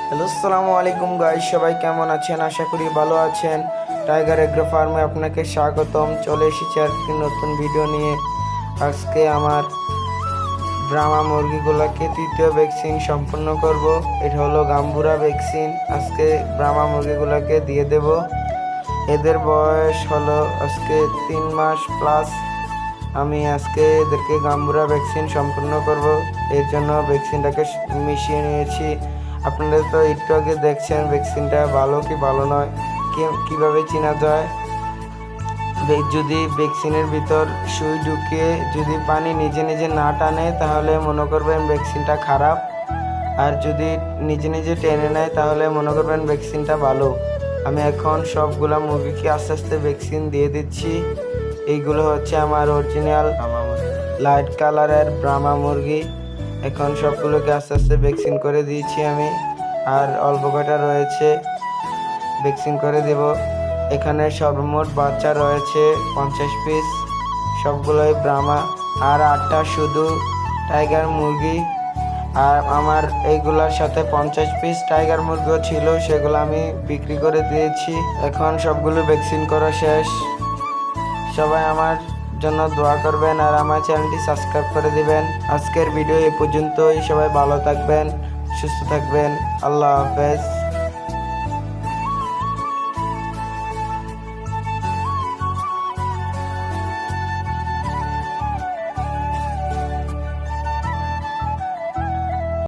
Hello, আসসালামু আলাইকুম guys, সবাই কেমন আছেন? আশা করি ভালো আছেন। টাইগার এগ্রো ফার্মে আপনাকে স্বাগতম। চলে এসেছি আরেকটি নতুন ভিডিও নিয়ে। আজকে আমার ব্রাহ্মা মুরগিগুলোকে তৃতীয় ভ্যাকসিন সম্পূর্ণ করব। এটা হলো গাম্বুরা ভ্যাকসিন। আজকে ব্রাহ্মা মুরগিগুলোকে দিয়ে দেব। এদের বয়স হলো আজকে 3 মাস প্লাস। আমি আজকে এদেরকে গাম্বুরা ভ্যাকসিন সম্পূর্ণ করব। এর জন্য ভ্যাকসিনটাকে মিশিয়ে নিয়েছি। আপনারা তো একটু আগে দেখছেন ভ্যাকসিনটা ভালো কি ভালো নয়, কিভাবে চেনা যায়। যদি ভ্যাকসিনের ভিতর সুই ঢুকিয়ে যদি পানি নিজে নিজে না টানে তাহলে মনে করবেন ভ্যাকসিনটা খারাপ, আর যদি নিজে নিজে টেনে নেয় তাহলে মনে করবেন ভ্যাকসিনটা ভালো। আমি এখন সবগুলা মুরগিকে আস্তে আস্তে ভ্যাকসিন দিয়ে দিচ্ছি। এইগুলো হচ্ছে আমার অরিজিনাল লাইট কালারের ব্রাহ্মা মুরগি। এখন সবগুলোকে আস্তে আস্তে ভ্যাকসিন করে দিয়েছি আমি, আর অল্প কটা রয়েছে, ভ্যাকসিন করে দেব। এখানে সর্বমোট বাচ্চা রয়েছে 50 পিস, সবগুলোই ব্রাহ্মা, আর 8টা শুধু টাইগার মুরগি। আর আমার এইগুলোর সাথে 50 পিস টাইগার মুরগিও ছিল, সেগুলো আমি বিক্রি করে দিয়েছি। এখন সবগুলো ভ্যাকসিন করা শেষ। সবাই আমার জন্য দোয়া করবেন আর আমার চ্যানেলটি সাবস্ক্রাইব করে দিবেন। আজকের ভিডিও এ পর্যন্তই। সবাই ভালো থাকবেন, সুস্থ থাকবেন। আল্লাহ হাফেজ।